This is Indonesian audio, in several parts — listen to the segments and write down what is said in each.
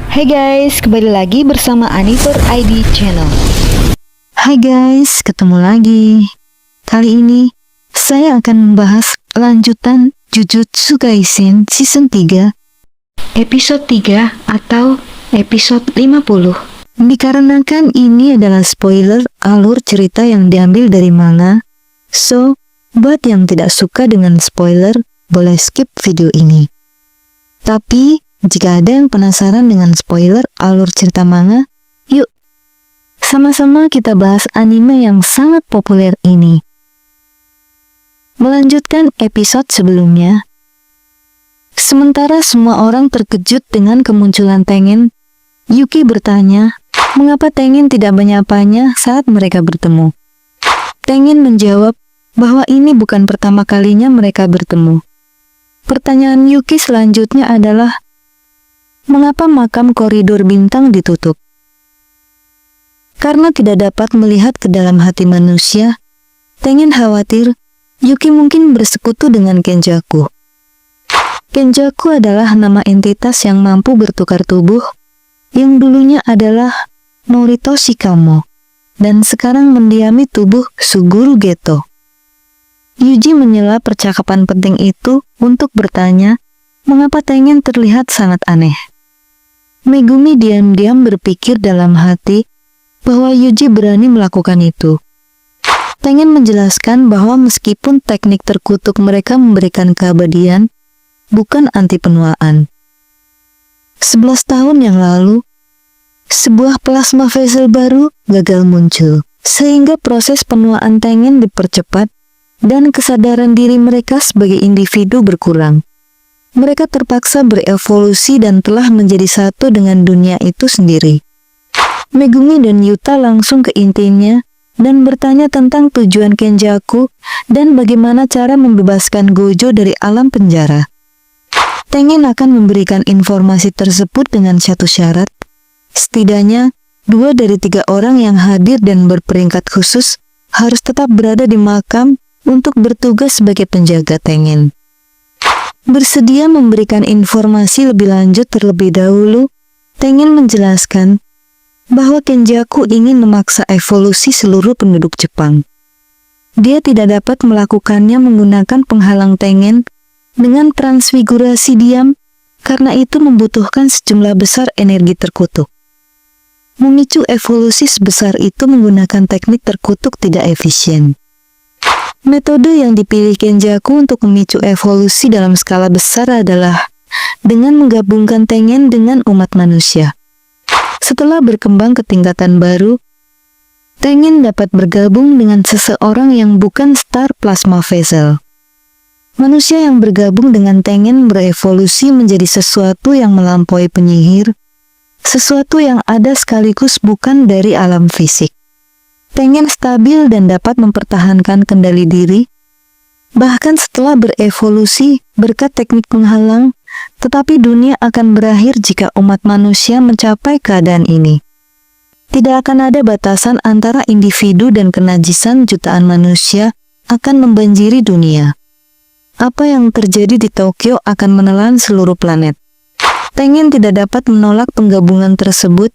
Hai guys, kembali lagi bersama Anitur ID Channel. Hai guys, ketemu lagi. Kali ini saya akan membahas lanjutan Jujutsu Kaisen Season 3 Episode 3 atau episode 50. Dikarenakan ini adalah spoiler alur cerita yang diambil dari manga, so buat yang tidak suka dengan spoiler boleh skip video ini. Tapi jika ada yang penasaran dengan spoiler alur cerita manga, yuk sama-sama kita bahas anime yang sangat populer ini. Melanjutkan episode sebelumnya, sementara semua orang terkejut dengan kemunculan Tengen, Yuki bertanya mengapa Tengen tidak menyapanya saat mereka bertemu. Tengen menjawab bahwa ini bukan pertama kalinya mereka bertemu. Pertanyaan Yuki selanjutnya adalah, mengapa makam koridor bintang ditutup? Karena tidak dapat melihat ke dalam hati manusia, Tengen khawatir Yuki mungkin bersekutu dengan Kenjaku. Kenjaku adalah nama entitas yang mampu bertukar tubuh, yang dulunya adalah Norito Shikamo, dan sekarang mendiami tubuh Suguru Geto. Yuji menyela percakapan penting itu untuk bertanya, mengapa Tengen terlihat sangat aneh. Megumi diam-diam berpikir dalam hati bahwa Yuji berani melakukan itu. Tengen menjelaskan bahwa meskipun teknik terkutuk mereka memberikan keabadian, bukan anti penuaan. 11 tahun yang lalu, sebuah plasma vessel baru gagal muncul, sehingga proses penuaan Tengen dipercepat dan kesadaran diri mereka sebagai individu berkurang. Mereka terpaksa berevolusi dan telah menjadi satu dengan dunia itu sendiri. Megumi dan Yuta langsung ke intinya dan bertanya tentang tujuan Kenjaku dan bagaimana cara membebaskan Gojo dari alam penjara. Tengen akan memberikan informasi tersebut dengan satu syarat. Setidaknya 2 dari 3 orang yang hadir dan berperingkat khusus harus tetap berada di makam untuk bertugas sebagai penjaga Tengen. Bersedia memberikan informasi lebih lanjut terlebih dahulu, Tengen menjelaskan bahwa Kenjaku ingin memaksa evolusi seluruh penduduk Jepang. Dia tidak dapat melakukannya menggunakan penghalang Tengen dengan transfigurasi diam, karena itu membutuhkan sejumlah besar energi terkutuk. Memicu evolusi sebesar itu menggunakan teknik terkutuk tidak efisien. Metode yang dipilih Kenjaku untuk memicu evolusi dalam skala besar adalah dengan menggabungkan Tengen dengan umat manusia. Setelah berkembang ke tingkatan baru, Tengen dapat bergabung dengan seseorang yang bukan Star Plasma Vessel. Manusia yang bergabung dengan Tengen berevolusi menjadi sesuatu yang melampaui penyihir, sesuatu yang ada sekaligus bukan dari alam fisik. Tengen stabil dan dapat mempertahankan kendali diri, bahkan setelah berevolusi berkat teknik penghalang, tetapi dunia akan berakhir jika umat manusia mencapai keadaan ini. Tidak akan ada batasan antara individu dan kenajisan jutaan manusia akan membanjiri dunia. Apa yang terjadi di Tokyo akan menelan seluruh planet. Tengen tidak dapat menolak penggabungan tersebut,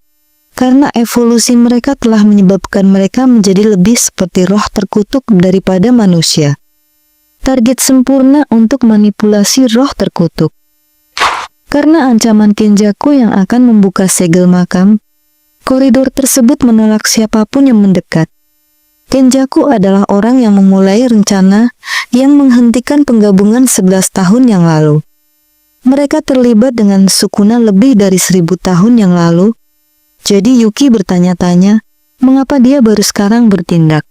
karena evolusi mereka telah menyebabkan mereka menjadi lebih seperti roh terkutuk daripada manusia. Target sempurna untuk manipulasi roh terkutuk. Karena ancaman Kenjaku yang akan membuka segel makam, koridor tersebut menolak siapapun yang mendekat. Kenjaku adalah orang yang memulai rencana yang menghentikan penggabungan 11 tahun yang lalu. Mereka terlibat dengan Sukuna lebih dari 1000 tahun yang lalu. Jadi Yuki bertanya-tanya, mengapa dia baru sekarang bertindak?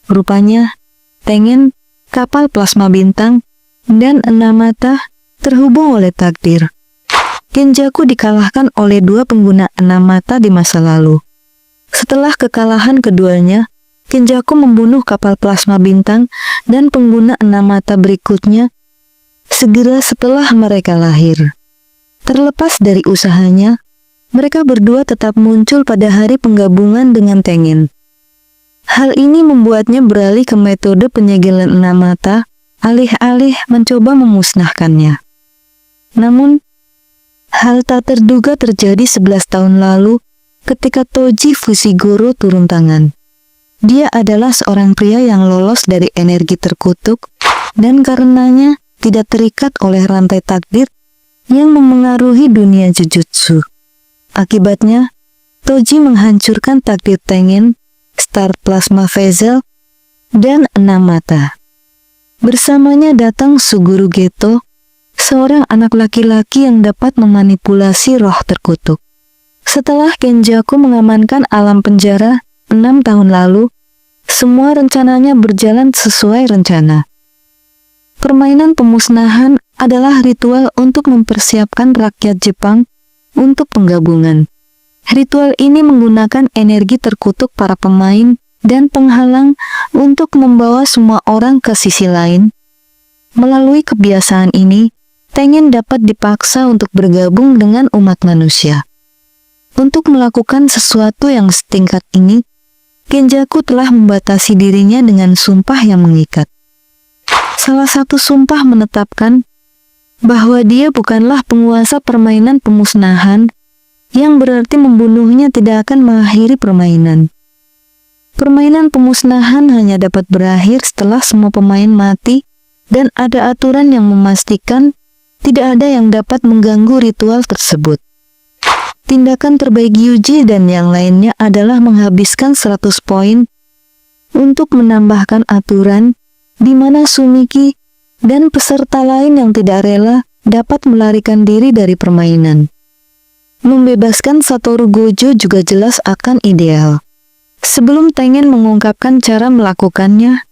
Rupanya, Tengen, kapal plasma bintang, dan 6 mata terhubung oleh takdir. Kenjaku dikalahkan oleh 2 pengguna 6 mata di masa lalu. Setelah kekalahan keduanya, Kenjaku membunuh kapal plasma bintang dan pengguna 6 mata berikutnya segera setelah mereka lahir. Terlepas dari usahanya, mereka berdua tetap muncul pada hari penggabungan dengan Tengen. Hal ini membuatnya beralih ke metode penyegelan 6 mata, alih-alih mencoba memusnahkannya. Namun, hal tak terduga terjadi 11 tahun lalu ketika Toji Fushiguro turun tangan. Dia adalah seorang pria yang lolos dari energi terkutuk dan karenanya tidak terikat oleh rantai takdir yang memengaruhi dunia Jujutsu. Akibatnya, Toji menghancurkan takdir Tengen, Star Plasma Vessel, dan 6 mata. Bersamanya datang Suguru Geto, seorang anak laki-laki yang dapat memanipulasi roh terkutuk. Setelah Kenjaku mengamankan alam penjara 6 tahun lalu, semua rencananya berjalan sesuai rencana. Permainan pemusnahan adalah ritual untuk mempersiapkan rakyat Jepang untuk penggabungan. Ritual ini menggunakan energi terkutuk para pemain dan penghalang untuk membawa semua orang ke sisi lain. Melalui kebiasaan ini, Tengen dapat dipaksa untuk bergabung dengan umat manusia. Untuk melakukan sesuatu yang setingkat ini, Kenjaku telah membatasi dirinya dengan sumpah yang mengikat. Salah satu sumpah menetapkan bahwa dia bukanlah penguasa permainan pemusnahan, yang berarti membunuhnya tidak akan mengakhiri permainan. Permainan pemusnahan hanya dapat berakhir setelah semua pemain mati dan ada aturan yang memastikan tidak ada yang dapat mengganggu ritual tersebut. Tindakan terbaik Yuji dan yang lainnya adalah menghabiskan 100 poin untuk menambahkan aturan di mana Sumiki dan peserta lain yang tidak rela dapat melarikan diri dari permainan. Membebaskan Satoru Gojo juga jelas akan ideal. Sebelum Tengen mengungkapkan cara melakukannya,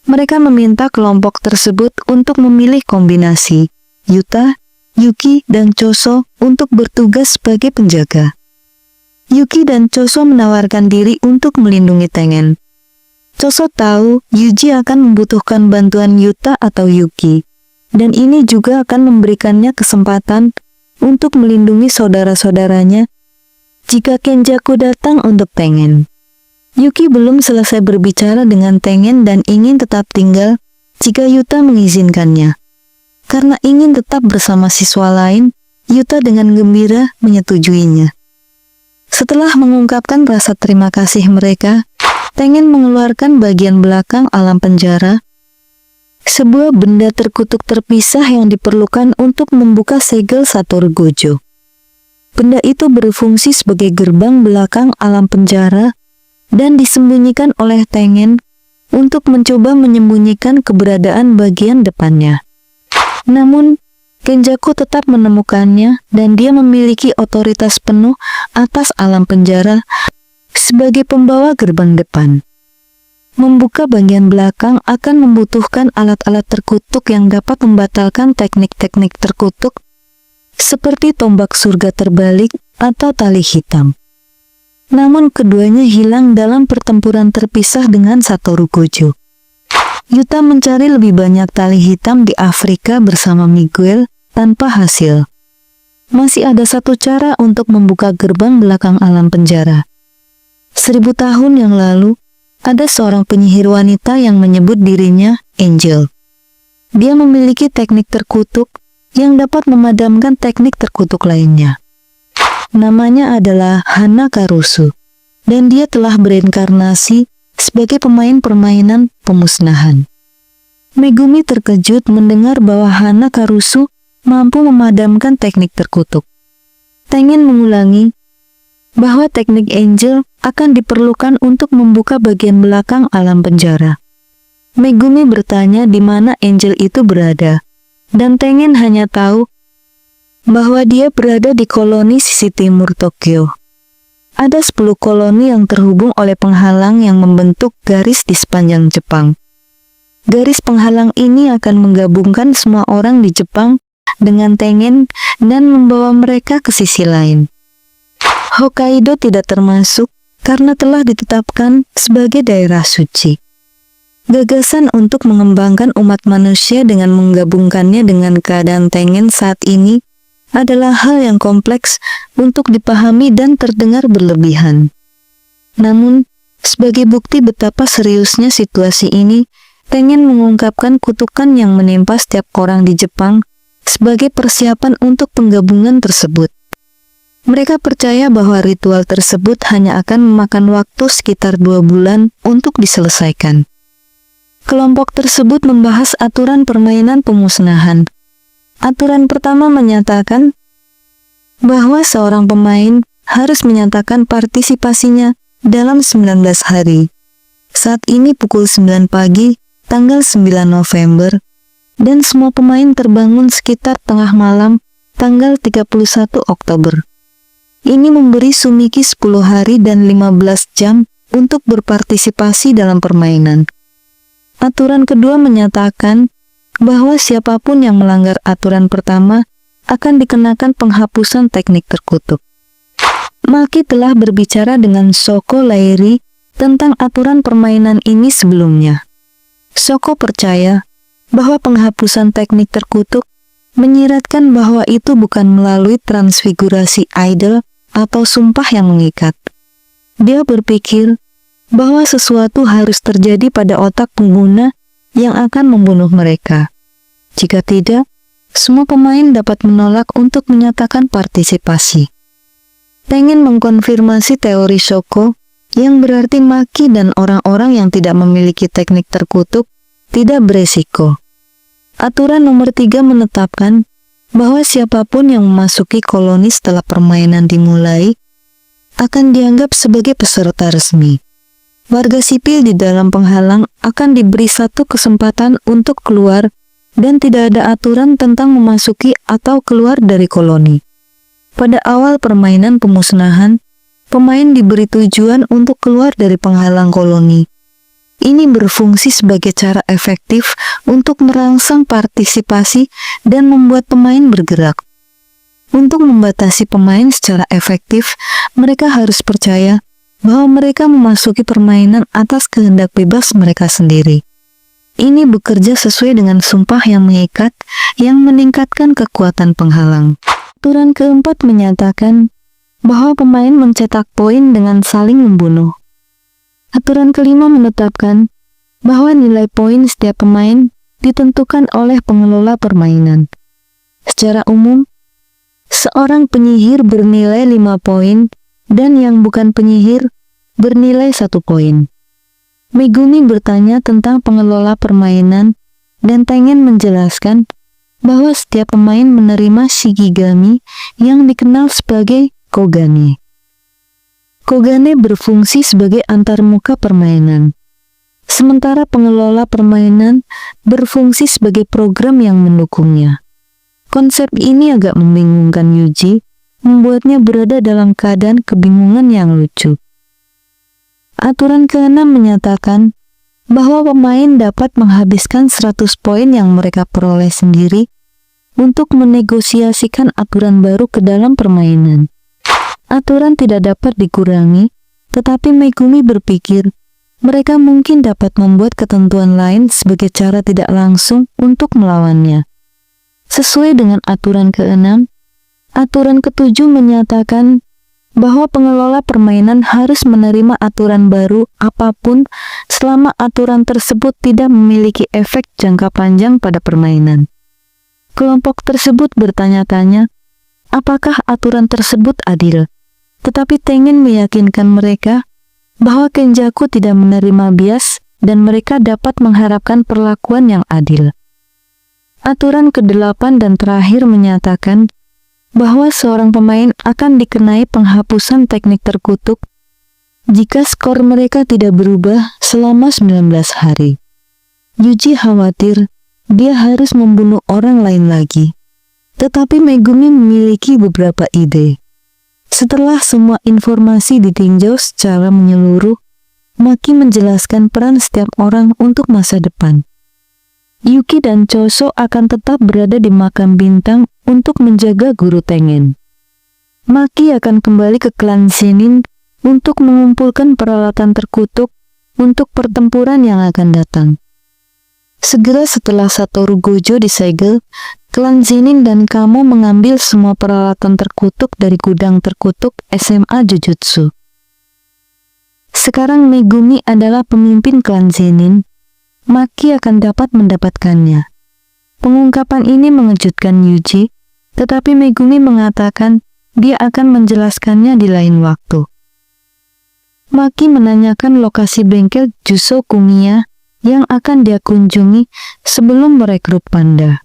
mereka meminta kelompok tersebut untuk memilih kombinasi Yuta, Yuki, dan Choso untuk bertugas sebagai penjaga. Yuki dan Choso menawarkan diri untuk melindungi Tengen. Choso tahu Yuji akan membutuhkan bantuan Yuta atau Yuki, dan ini juga akan memberikannya kesempatan untuk melindungi saudara-saudaranya jika Kenjaku datang untuk Tengen. Yuki belum selesai berbicara dengan Tengen dan ingin tetap tinggal jika Yuta mengizinkannya. Karena ingin tetap bersama siswa lain, Yuta dengan gembira menyetujuinya. Setelah mengungkapkan rasa terima kasih mereka, Tengen mengeluarkan bagian belakang alam penjara, sebuah benda terkutuk terpisah yang diperlukan untuk membuka segel Satoru Gojo. Benda itu berfungsi sebagai gerbang belakang alam penjara dan disembunyikan oleh Tengen untuk mencoba menyembunyikan keberadaan bagian depannya. Namun, Kenjaku tetap menemukannya dan dia memiliki otoritas penuh atas alam penjara sebagai pembawa gerbang depan. Membuka bagian belakang akan membutuhkan alat-alat terkutuk yang dapat membatalkan teknik-teknik terkutuk seperti tombak surga terbalik atau tali hitam. Namun keduanya hilang dalam pertempuran terpisah dengan Satoru Gojo. Yuta mencari lebih banyak tali hitam di Afrika bersama Miguel tanpa hasil. Masih ada satu cara untuk membuka gerbang belakang alam penjara. 1000 tahun yang lalu, ada seorang penyihir wanita yang menyebut dirinya Angel. Dia memiliki teknik terkutuk yang dapat memadamkan teknik terkutuk lainnya. Namanya adalah Hana Karusu, dan dia telah bereinkarnasi sebagai pemain permainan pemusnahan. Megumi terkejut mendengar bahwa Hana Karusu mampu memadamkan teknik terkutuk. Tengen mengulangi bahwa teknik Angel akan diperlukan untuk membuka bagian belakang alam penjara. Megumi bertanya di mana Angel itu berada, dan Tengen hanya tahu bahwa dia berada di koloni sisi timur Tokyo. Ada 10 koloni yang terhubung oleh penghalang yang membentuk garis di sepanjang Jepang. Garis penghalang ini akan menggabungkan semua orang di Jepang dengan Tengen dan membawa mereka ke sisi lain. Hokkaido tidak termasuk karena telah ditetapkan sebagai daerah suci. Gagasan untuk mengembangkan umat manusia dengan menggabungkannya dengan keadaan Tengen saat ini adalah hal yang kompleks untuk dipahami dan terdengar berlebihan. Namun, sebagai bukti betapa seriusnya situasi ini, Tengen mengungkapkan kutukan yang menimpa setiap orang di Jepang sebagai persiapan untuk penggabungan tersebut. Mereka percaya bahwa ritual tersebut hanya akan memakan waktu sekitar 2 bulan untuk diselesaikan. Kelompok tersebut membahas aturan permainan pemusnahan. Aturan pertama menyatakan bahwa seorang pemain harus menyatakan partisipasinya dalam 19 hari. Saat ini pukul 9 pagi, tanggal 9 November, dan semua pemain terbangun sekitar tengah malam, tanggal 31 Oktober. Ini memberi Sumiki 10 hari dan 15 jam untuk berpartisipasi dalam permainan. Aturan kedua menyatakan bahwa siapapun yang melanggar aturan pertama akan dikenakan penghapusan teknik terkutuk. Maki telah berbicara dengan Shoko Lairi tentang aturan permainan ini sebelumnya. Shoko percaya bahwa penghapusan teknik terkutuk menyiratkan bahwa itu bukan melalui transfigurasi idol atau sumpah yang mengikat. Dia berpikir bahwa sesuatu harus terjadi pada otak pengguna yang akan membunuh mereka. Jika tidak, semua pemain dapat menolak untuk menyatakan partisipasi. Tengen mengkonfirmasi teori Shoko, yang berarti Maki dan orang-orang yang tidak memiliki teknik terkutuk tidak beresiko. Aturan nomor 3 menetapkan bahwa siapapun yang memasuki koloni setelah permainan dimulai akan dianggap sebagai peserta resmi. Warga sipil di dalam penghalang akan diberi satu kesempatan untuk keluar dan tidak ada aturan tentang memasuki atau keluar dari koloni. Pada awal permainan pemusnahan, pemain diberi tujuan untuk keluar dari penghalang koloni. Ini berfungsi sebagai cara efektif untuk merangsang partisipasi dan membuat pemain bergerak. Untuk membatasi pemain secara efektif, mereka harus percaya bahwa mereka memasuki permainan atas kehendak bebas mereka sendiri. Ini bekerja sesuai dengan sumpah yang mengikat yang meningkatkan kekuatan penghalang. Aturan keempat menyatakan bahwa pemain mencetak poin dengan saling membunuh. Aturan kelima menetapkan bahwa nilai poin setiap pemain ditentukan oleh pengelola permainan. Secara umum, seorang penyihir bernilai 5 poin dan yang bukan penyihir bernilai 1 poin. Megumi bertanya tentang pengelola permainan dan Tengen menjelaskan bahwa setiap pemain menerima shikigami yang dikenal sebagai kogane. Kogane berfungsi sebagai antarmuka permainan, sementara pengelola permainan berfungsi sebagai program yang mendukungnya. Konsep ini agak membingungkan Yuji, membuatnya berada dalam keadaan kebingungan yang lucu. Aturan ke-6 menyatakan bahwa pemain dapat menghabiskan 100 poin yang mereka peroleh sendiri untuk menegosiasikan aturan baru ke dalam permainan. Aturan tidak dapat dikurangi, tetapi Megumi berpikir mereka mungkin dapat membuat ketentuan lain sebagai cara tidak langsung untuk melawannya. Sesuai dengan aturan ke-6, aturan ke-7 menyatakan bahwa pengelola permainan harus menerima aturan baru apapun selama aturan tersebut tidak memiliki efek jangka panjang pada permainan. Kelompok tersebut bertanya-tanya, apakah aturan tersebut adil? Tetapi Tengen meyakinkan mereka bahwa Kenjaku tidak menerima bias dan mereka dapat mengharapkan perlakuan yang adil. Aturan ke-8 dan terakhir menyatakan bahwa seorang pemain akan dikenai penghapusan teknik terkutuk jika skor mereka tidak berubah selama 19 hari. Yuji khawatir dia harus membunuh orang lain lagi. Tetapi Megumi memiliki beberapa ide. Setelah semua informasi ditinjau secara menyeluruh, Maki menjelaskan peran setiap orang untuk masa depan. Yuki dan Choso akan tetap berada di makam bintang untuk menjaga guru Tengen. Maki akan kembali ke klan Zenin untuk mengumpulkan peralatan terkutuk untuk pertempuran yang akan datang. Segera setelah Satoru Gojo disegel, klan Zenin dan Kamo mengambil semua peralatan terkutuk dari gudang terkutuk SMA Jujutsu. Sekarang Megumi adalah pemimpin klan Zenin. Maki akan dapat mendapatkannya. Pengungkapan ini mengejutkan Yuji, tetapi Megumi mengatakan dia akan menjelaskannya di lain waktu. Maki menanyakan lokasi bengkel Juso Kumiya yang akan dia kunjungi sebelum merekrut panda.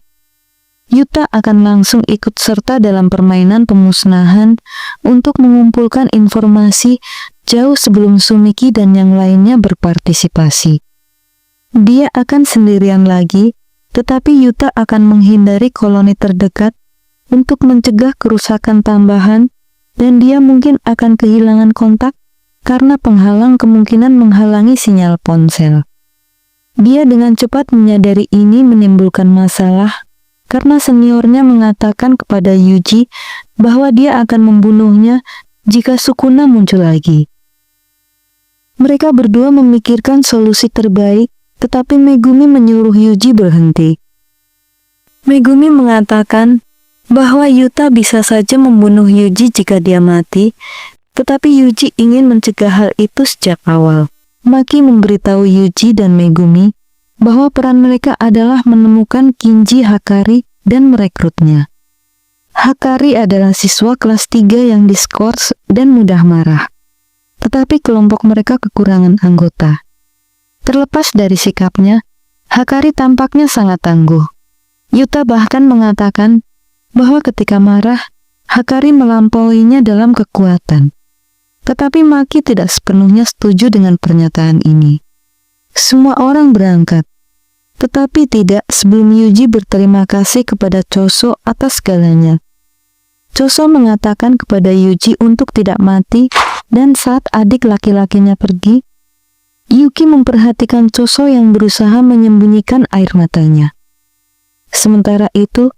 Yuta akan langsung ikut serta dalam permainan pemusnahan untuk mengumpulkan informasi jauh sebelum Sumiki dan yang lainnya berpartisipasi. Dia akan sendirian lagi, tetapi Yuta akan menghindari koloni terdekat untuk mencegah kerusakan tambahan, dan dia mungkin akan kehilangan kontak karena penghalang kemungkinan menghalangi sinyal ponsel. Dia dengan cepat menyadari ini menimbulkan masalah karena seniornya mengatakan kepada Yuji bahwa dia akan membunuhnya jika Sukuna muncul lagi. Mereka berdua memikirkan solusi terbaik, tetapi Megumi menyuruh Yuji berhenti. Megumi mengatakan bahwa Yuta bisa saja membunuh Yuji jika dia mati, tetapi Yuji ingin mencegah hal itu sejak awal. Maki memberitahu Yuji dan Megumi bahwa peran mereka adalah menemukan Kinji Hakari dan merekrutnya. Hakari adalah siswa kelas 3 yang diskors dan mudah marah. Tetapi kelompok mereka kekurangan anggota. Terlepas dari sikapnya, Hakari tampaknya sangat tangguh. Yuta bahkan mengatakan bahwa ketika marah, Hakari melampauinya dalam kekuatan. Tetapi Maki tidak sepenuhnya setuju dengan pernyataan ini. Semua orang berangkat, tetapi tidak sebelum Yuji berterima kasih kepada Choso atas segalanya. Choso mengatakan kepada Yuji untuk tidak mati, dan saat adik laki-lakinya pergi, Yuki memperhatikan Choso yang berusaha menyembunyikan air matanya. Sementara itu,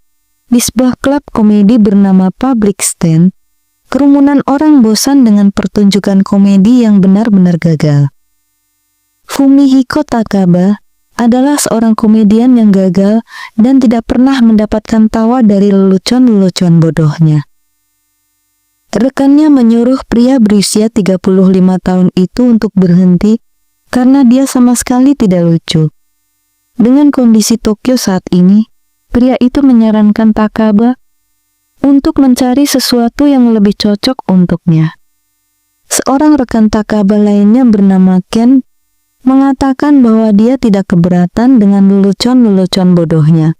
di sebuah klub komedi bernama Public Stand, kerumunan orang bosan dengan pertunjukan komedi yang benar-benar gagal. Fumihiko Takaba adalah seorang komedian yang gagal dan tidak pernah mendapatkan tawa dari lelucon-lelucon bodohnya. Rekannya menyuruh pria berusia 35 tahun itu untuk berhenti karena dia sama sekali tidak lucu. Dengan kondisi Tokyo saat ini, pria itu menyarankan Takaba untuk mencari sesuatu yang lebih cocok untuknya. Seorang rekan Takaba lainnya bernama Ken mengatakan bahwa dia tidak keberatan dengan lelucon-lelucon bodohnya.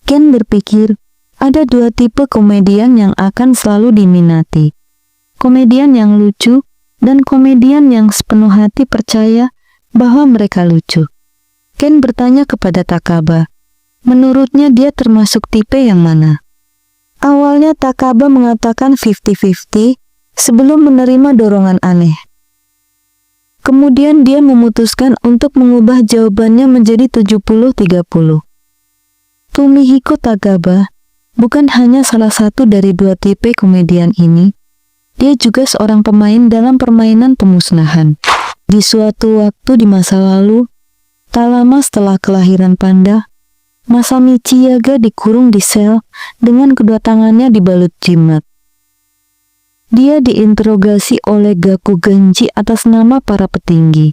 Ken berpikir ada dua tipe komedian yang akan selalu diminati. Komedian yang lucu dan komedian yang sepenuh hati percaya bahwa mereka lucu. Ken bertanya kepada Takaba, menurutnya dia termasuk tipe yang mana? Awalnya Takaba mengatakan 50-50 sebelum menerima dorongan aneh. Kemudian dia memutuskan untuk mengubah jawabannya menjadi 70-30. Fumihiko Takaba bukan hanya salah satu dari dua tipe komedian ini, dia juga seorang pemain dalam permainan pemusnahan. Di suatu waktu di masa lalu, tak lama setelah kelahiran panda, Masamichi Yaga dikurung di sel dengan kedua tangannya dibalut jimat. Dia diinterogasi oleh Gaku Genji atas nama para petinggi.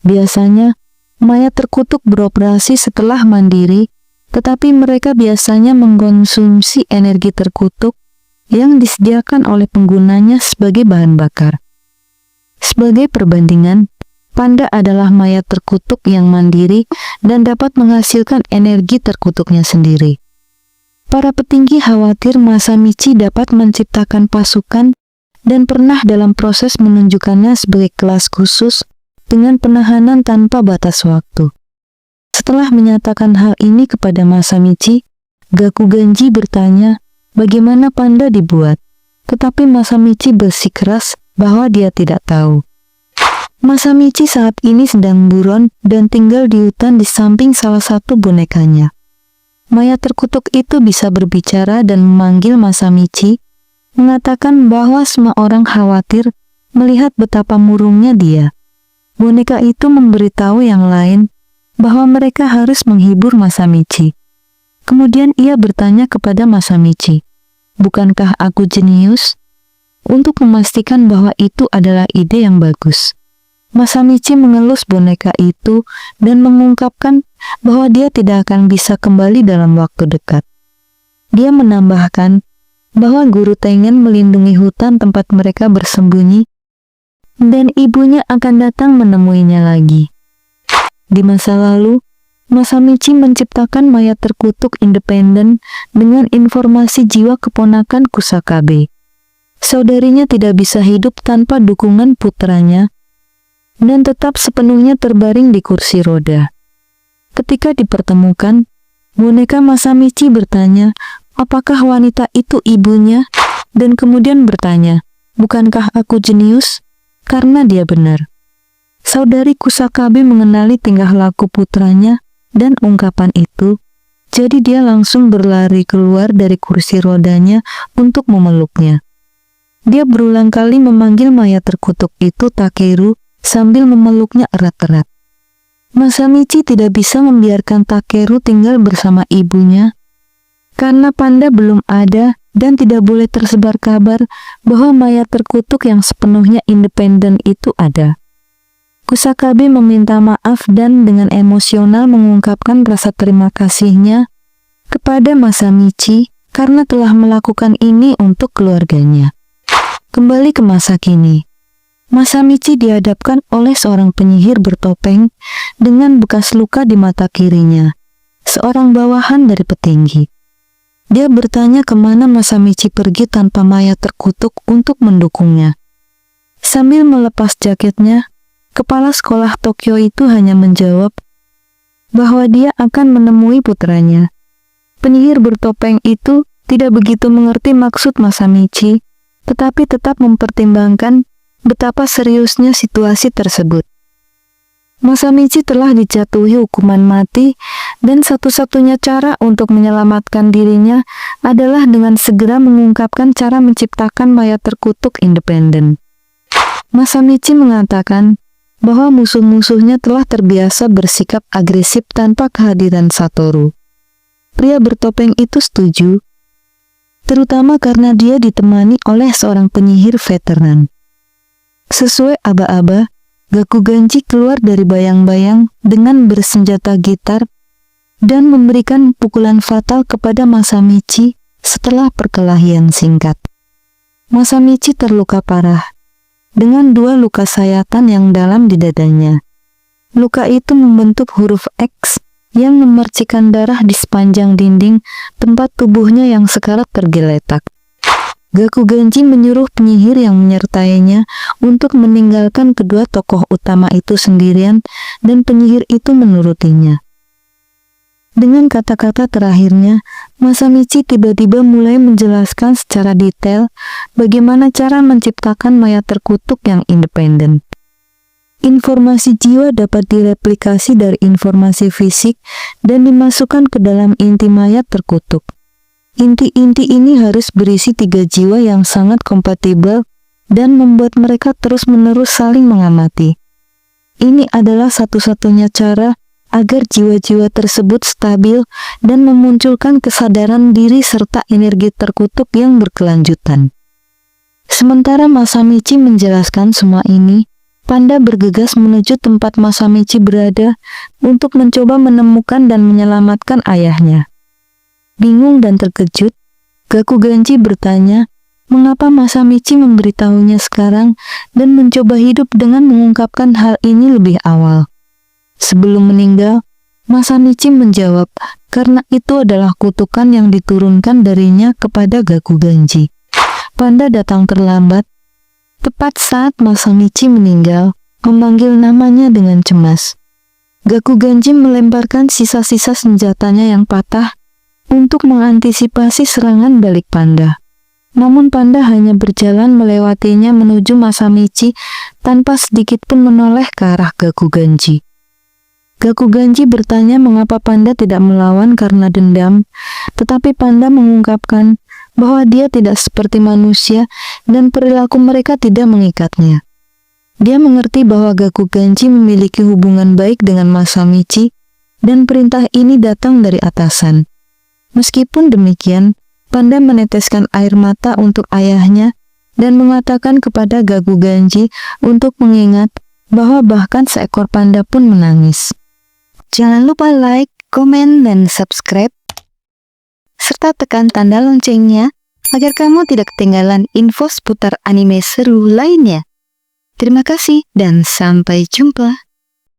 Biasanya, mayat terkutuk beroperasi setelah mandiri, tetapi mereka biasanya mengkonsumsi energi terkutuk yang disediakan oleh penggunanya sebagai bahan bakar. Sebagai perbandingan, panda adalah mayat terkutuk yang mandiri dan dapat menghasilkan energi terkutuknya sendiri. Para petinggi khawatir Masamichi dapat menciptakan pasukan dan pernah dalam proses menunjukkannya sebagai kelas khusus dengan penahanan tanpa batas waktu. Setelah menyatakan hal ini kepada Masamichi, Gaku Genji bertanya bagaimana panda dibuat, tetapi Masamichi bersikeras bahwa dia tidak tahu. Masamichi saat ini sedang buron dan tinggal di hutan di samping salah satu bonekanya. Mayat terkutuk itu bisa berbicara dan memanggil Masamichi, mengatakan bahwa semua orang khawatir melihat betapa murungnya dia. Boneka itu memberitahu yang lain bahwa mereka harus menghibur Masamichi. Kemudian ia bertanya kepada Masamichi, bukankah aku jenius? Untuk memastikan bahwa itu adalah ide yang bagus. Masamichi mengelus boneka itu dan mengungkapkan bahwa dia tidak akan bisa kembali dalam waktu dekat. Dia menambahkan bahwa guru Tengen melindungi hutan tempat mereka bersembunyi dan ibunya akan datang menemuinya lagi. Di masa lalu, Masamichi menciptakan mayat terkutuk independen dengan informasi jiwa keponakan Kusakabe. Saudarinya tidak bisa hidup tanpa dukungan putranya dan tetap sepenuhnya terbaring di kursi roda. Ketika dipertemukan, boneka Masamichi bertanya, apakah wanita itu ibunya? Dan kemudian bertanya, bukankah aku jenius? Karena dia benar. Saudari Kusakabe mengenali tingkah laku putranya dan ungkapan itu, jadi dia langsung berlari keluar dari kursi rodanya untuk memeluknya. Dia berulang kali memanggil mayat terkutuk itu Takeru sambil memeluknya erat-erat. Masamichi tidak bisa membiarkan Takeru tinggal bersama ibunya, karena panda belum ada dan tidak boleh tersebar kabar bahwa mayat terkutuk yang sepenuhnya independen itu ada. Kusakabe meminta maaf dan dengan emosional mengungkapkan rasa terima kasihnya kepada Masamichi karena telah melakukan ini untuk keluarganya. Kembali ke masa kini, Masamichi dihadapkan oleh seorang penyihir bertopeng dengan bekas luka di mata kirinya, seorang bawahan dari petinggi. Dia bertanya kemana Masamichi pergi tanpa mayat terkutuk untuk mendukungnya. Sambil melepas jaketnya, kepala sekolah Tokyo itu hanya menjawab bahwa dia akan menemui putranya. Penyihir bertopeng itu tidak begitu mengerti maksud Masamichi, tetapi tetap mempertimbangkan betapa seriusnya situasi tersebut. Masamichi telah dijatuhi hukuman mati dan satu-satunya cara untuk menyelamatkan dirinya adalah dengan segera mengungkapkan cara menciptakan mayat terkutuk independen. Masamichi mengatakan bahwa musuh-musuhnya telah terbiasa bersikap agresif tanpa kehadiran Satoru. Pria bertopeng itu setuju, terutama karena dia ditemani oleh seorang penyihir veteran. Sesuai aba-aba, Gakuganji keluar dari bayang-bayang dengan bersenjata gitar dan memberikan pukulan fatal kepada Masamichi setelah perkelahian singkat. Masamichi terluka parah, dengan 2 luka sayatan yang dalam di dadanya. Luka itu membentuk huruf X yang memercikan darah di sepanjang dinding tempat tubuhnya yang sekarat tergeletak. Gakuganji menyuruh penyihir yang menyertainya untuk meninggalkan kedua tokoh utama itu sendirian dan penyihir itu menurutinya. Dengan kata-kata terakhirnya, Masamichi tiba-tiba mulai menjelaskan secara detail bagaimana cara menciptakan mayat terkutuk yang independen. Informasi jiwa dapat direplikasi dari informasi fisik dan dimasukkan ke dalam inti mayat terkutuk. Inti-inti ini harus berisi 3 jiwa yang sangat kompatibel dan membuat mereka terus-menerus saling mengamati. Ini adalah satu-satunya cara agar jiwa-jiwa tersebut stabil dan memunculkan kesadaran diri serta energi terkutuk yang berkelanjutan. Sementara Masamichi menjelaskan semua ini, Panda bergegas menuju tempat Masamichi berada untuk mencoba menemukan dan menyelamatkan ayahnya. Bingung dan terkejut, Gakuganji bertanya mengapa Masamichi memberitahunya sekarang dan mencoba hidup dengan mengungkapkan hal ini lebih awal. Sebelum meninggal, Masamichi menjawab karena itu adalah kutukan yang diturunkan darinya kepada Gakuganji. Panda datang terlambat, tepat saat Masamichi meninggal, memanggil namanya dengan cemas. Gakuganji melemparkan sisa-sisa senjatanya yang patah untuk mengantisipasi serangan balik Panda. Namun Panda hanya berjalan melewatinya menuju Masamichi tanpa sedikit pun menoleh ke arah Gakuganji. Gakuganji bertanya mengapa Panda tidak melawan karena dendam, tetapi Panda mengungkapkan bahwa dia tidak seperti manusia dan perilaku mereka tidak mengikatnya. Dia mengerti bahwa Gakuganji memiliki hubungan baik dengan Masamichi dan perintah ini datang dari atasan. Meskipun demikian, Panda meneteskan air mata untuk ayahnya dan mengatakan kepada Gakuganji untuk mengingat bahwa bahkan seekor panda pun menangis. Jangan lupa like, komen, dan subscribe, serta tekan tanda loncengnya agar kamu tidak ketinggalan info seputar anime seru lainnya. Terima kasih dan sampai jumpa.